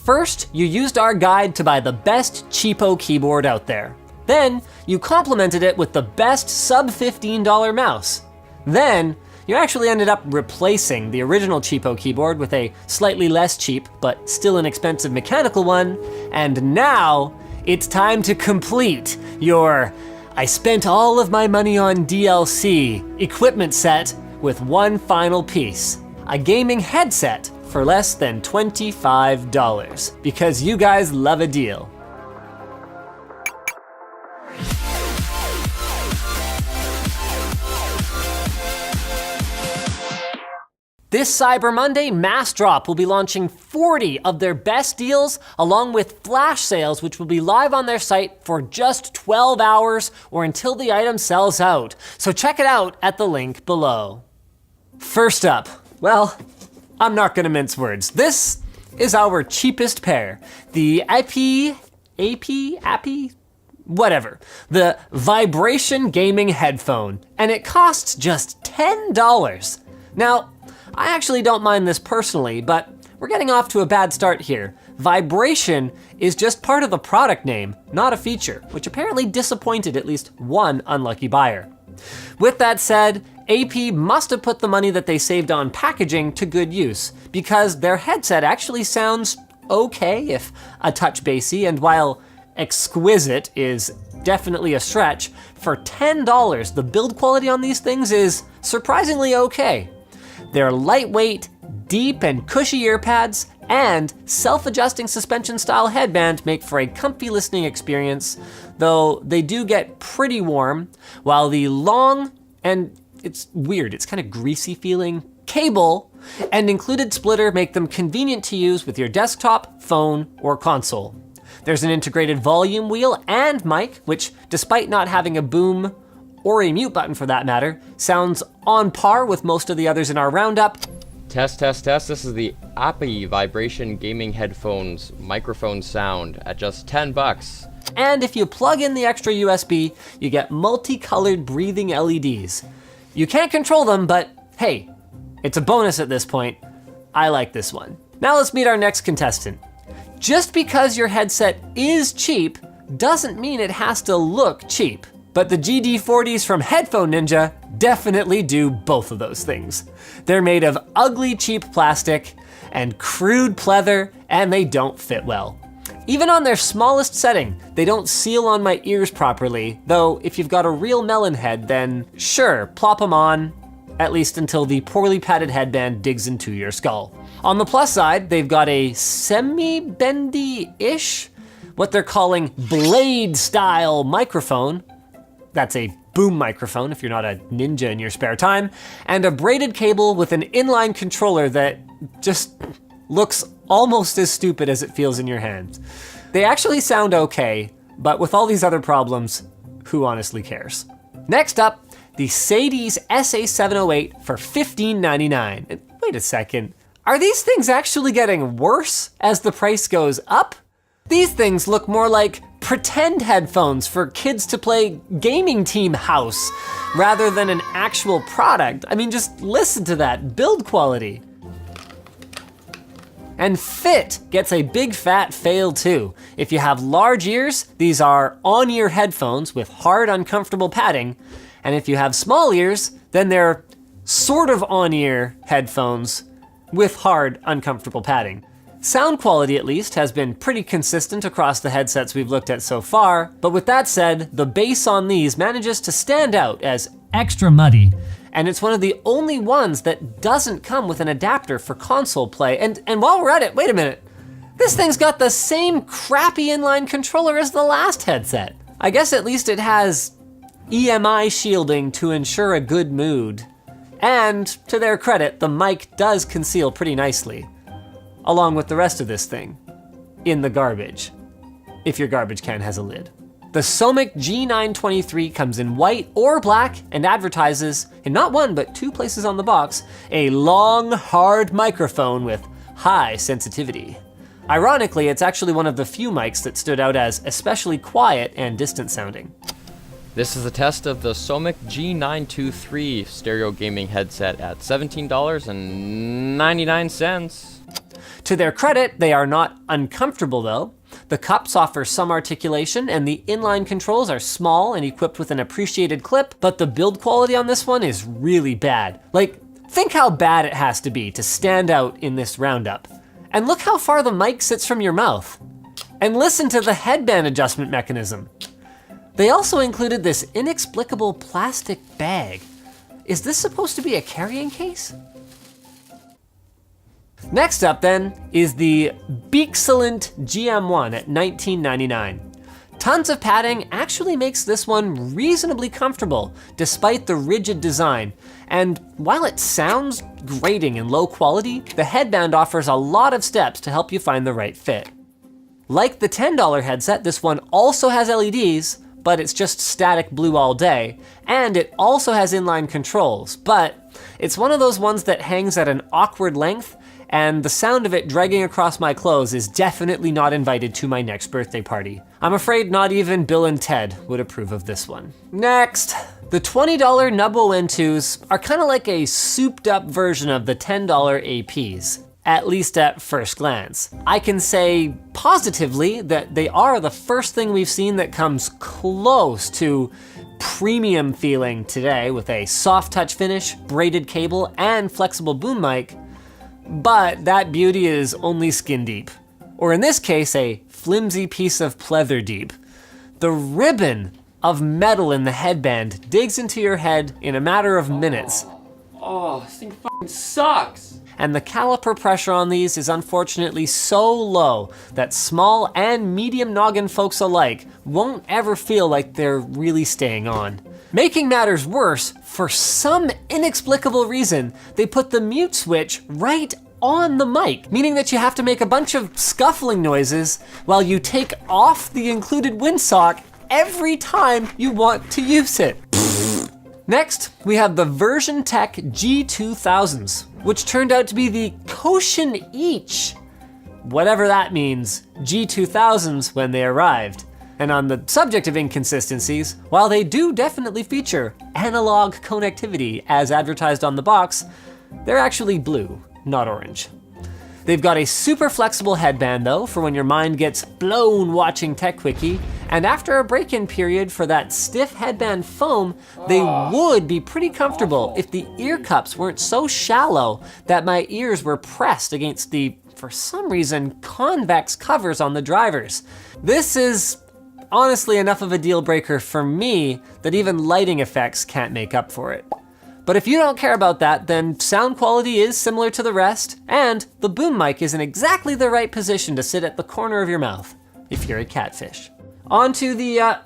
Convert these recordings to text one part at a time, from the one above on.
First, you used our guide to buy the best cheapo keyboard out there. Then, you complemented it with the best sub $15 mouse. Then, you actually ended up replacing the original cheapo keyboard with a slightly less cheap, but still an expensive mechanical one, and now it's time to complete your I spent all of my money on DLC equipment set with one final piece, a gaming headset for less than $25, because you guys love a deal. This Cyber Monday, Massdrop will be launching 40 of their best deals along with flash sales, which will be live on their site for just 12 hours or until the item sells out. So check it out at the link below. First up, well, I'm not gonna mince words. This is our cheapest pair, the whatever, the Vibration Gaming Headphone, and it costs just $10. Now, I actually don't mind this personally, but we're getting off to a bad start here. Vibration is just part of the product name, not a feature, which apparently disappointed at least one unlucky buyer. With that said, AP must have put the money that they saved on packaging to good use, because their headset actually sounds okay, if a touch bassy, and while exquisite is definitely a stretch, for $10, the build quality on these things is surprisingly okay. Their lightweight, deep and cushy earpads and self-adjusting suspension style headband make for a comfy listening experience, though they do get pretty warm, while the long, and it's weird, it's kind of greasy feeling, cable and included splitter make them convenient to use with your desktop, phone, or console. There's an integrated volume wheel and mic, which despite not having a boom or a mute button for that matter, sounds on par with most of the others in our roundup. Test, test, test. This is the AP Vibration Gaming Headphones microphone sound at just $10. And if you plug in the extra USB, you get multicolored breathing LEDs. You can't control them, but hey, it's a bonus at this point. I like this one. Now let's meet our next contestant. Just because your headset is cheap doesn't mean it has to look cheap. But the GD40s from Headphone Ninja definitely do both of those things. They're made of ugly, cheap plastic and crude pleather, and they don't fit well. Even on their smallest setting, they don't seal on my ears properly, though if you've got a real melon head, then sure, plop them on, at least until the poorly padded headband digs into your skull. On the plus side, they've got a semi-bendy-ish, what they're calling blade-style microphone. That's a boom microphone if you're not a ninja in your spare time, and a braided cable with an inline controller that just looks almost as stupid as it feels in your hand. They actually sound okay, but with all these other problems, who honestly cares? Next up, the Sadie's SA708 for $15.99. And wait a second, are these things actually getting worse as the price goes up? These things look more like pretend headphones for kids to play gaming team house rather than an actual product. I mean, just listen to that build quality. And fit gets a big fat fail too. If you have large ears, these are on-ear headphones with hard, uncomfortable padding. And if you have small ears, then they're sort of on-ear headphones with hard, uncomfortable padding. Sound quality, at least, has been pretty consistent across the headsets we've looked at so far, but with that said, the bass on these manages to stand out as extra muddy, and it's one of the only ones that doesn't come with an adapter for console play. And while we're at it, wait a minute, this thing's got the same crappy inline controller as the last headset. I guess at least it has EMI shielding to ensure a good mood. And to their credit, the mic does conceal pretty nicely, along with the rest of this thing, in the garbage, if your garbage can has a lid. The Somic G923 comes in white or black and advertises, in not one but two places on the box, a long, hard microphone with high sensitivity. Ironically, it's actually one of the few mics that stood out as especially quiet and distant sounding. This is a test of the Somic G923 stereo gaming headset at $17.99. To their credit, they are not uncomfortable though. The cups offer some articulation, and the inline controls are small and equipped with an appreciated clip, but the build quality on this one is really bad. Like, think how bad it has to be to stand out in this roundup. And look how far the mic sits from your mouth. And listen to the headband adjustment mechanism. They also included this inexplicable plastic bag. Is this supposed to be a carrying case? Next up then is the Beexcellent GM1 at $19.99. Tons of padding actually makes this one reasonably comfortable despite the rigid design. And while it sounds grating and low quality, the headband offers a lot of steps to help you find the right fit. Like the $10 headset, this one also has LEDs, but it's just static blue all day. And it also has inline controls, but it's one of those ones that hangs at an awkward length, and the sound of it dragging across my clothes is definitely not invited to my next birthday party. I'm afraid not even Bill and Ted would approve of this one. Next, the $20 Nubbo N2s are kind of like a souped up version of the $10 APs, at least at first glance. I can say positively that they are the first thing we've seen that comes close to premium feeling today with a soft touch finish, braided cable, and flexible boom mic. But that beauty is only skin deep, or in this case, a flimsy piece of pleather deep. The ribbon of metal in the headband digs into your head in a matter of minutes. Oh, this thing fucking sucks. And the caliper pressure on these is unfortunately so low that small and medium noggin folks alike won't ever feel like they're really staying on. Making matters worse, for some inexplicable reason, they put the mute switch right on the mic, meaning that you have to make a bunch of scuffling noises while you take off the included windsock every time you want to use it. Next, we have the Version Tech G2000s, which turned out to be the Koshin Each, whatever that means, G2000s when they arrived. And on the subject of inconsistencies, while they do definitely feature analog connectivity as advertised on the box, they're actually blue, not orange. They've got a super flexible headband though, for when your mind gets blown watching TechQuickie, and after a break-in period for that stiff headband foam, they would be pretty comfortable if the ear cups weren't so shallow that my ears were pressed against the, for some reason, convex covers on the drivers. This is honestly enough of a deal breaker for me that even lighting effects can't make up for it. But if you don't care about that, then sound quality is similar to the rest, and the boom mic is in exactly the right position to sit at the corner of your mouth, if you're a catfish. On to the,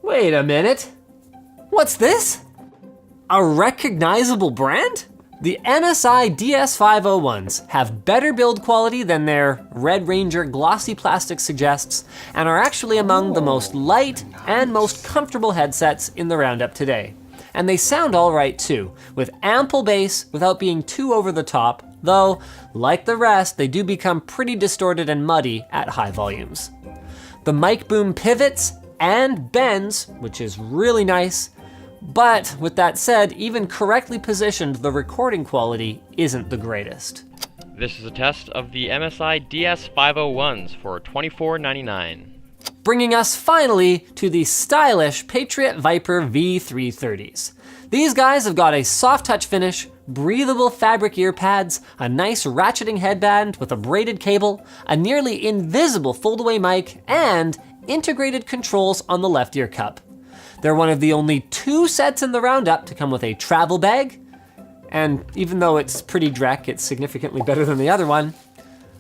wait a minute. What's this? A recognizable brand? The NSI DS501s have better build quality than their Red Ranger glossy plastic suggests, and are actually among the most light and most comfortable headsets in the roundup today. And they sound all right too, with ample bass without being too over the top, though, like the rest, they do become pretty distorted and muddy at high volumes. The mic boom pivots and bends, which is really nice, but with that said, even correctly positioned, the recording quality isn't the greatest. This is a test of the MSI DS501s for $24.99. Bringing us finally to the stylish Patriot Viper V330s. These guys have got a soft touch finish, breathable fabric ear pads, a nice ratcheting headband with a braided cable, a nearly invisible fold-away mic, and integrated controls on the left ear cup. They're one of the only 2 sets in the roundup to come with a travel bag, and even though it's pretty dreck, it's significantly better than the other one.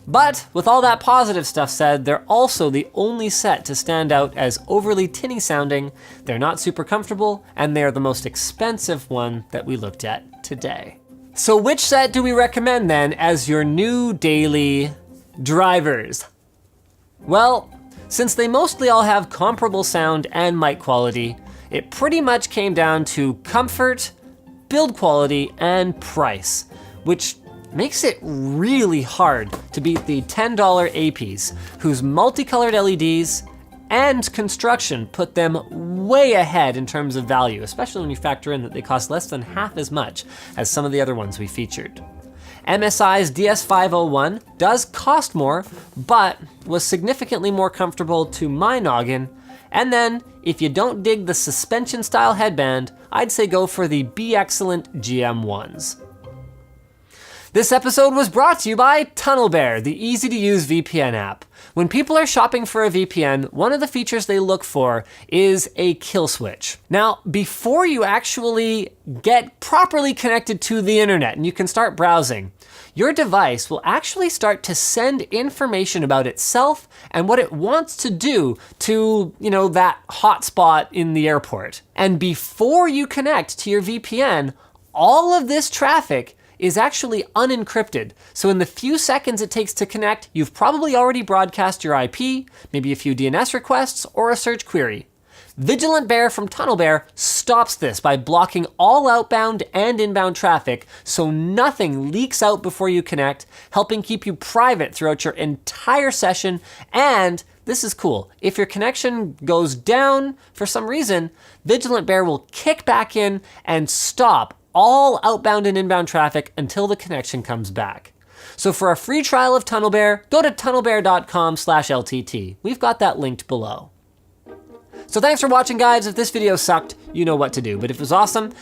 But with all that positive stuff said, they're also the only set to stand out as overly tinny sounding, they're not super comfortable, and they're the most expensive one that we looked at today. So which set do we recommend then as your new daily drivers? Well, since they mostly all have comparable sound and mic quality, it pretty much came down to comfort, build quality, and price, which makes it really hard to beat the $10 APs, whose multicolored LEDs and construction put them way ahead in terms of value, especially when you factor in that they cost less than half as much as some of the other ones we featured. MSI's DS501 does cost more, but was significantly more comfortable to my noggin. And then, if you don't dig the suspension style headband, I'd say go for the Be Excellent GM1s. This episode was brought to you by TunnelBear, the easy-to-use VPN app. When people are shopping for a VPN, one of the features they look for is a kill switch. Now, before you actually get properly connected to the internet and you can start browsing, your device will actually start to send information about itself and what it wants to do to, that hotspot in the airport. And before you connect to your VPN, all of this traffic is actually unencrypted. So in the few seconds it takes to connect, you've probably already broadcast your IP, maybe a few DNS requests, or a search query. Vigilant Bear from TunnelBear stops this by blocking all outbound and inbound traffic so nothing leaks out before you connect, helping keep you private throughout your entire session. And this is cool. If your connection goes down for some reason, Vigilant Bear will kick back in and stop all outbound and inbound traffic until the connection comes back. So for a free trial of TunnelBear, go to tunnelbear.com/LTT. We've got that linked below. So thanks for watching, guys. If this video sucked, you know what to do. But if it was awesome,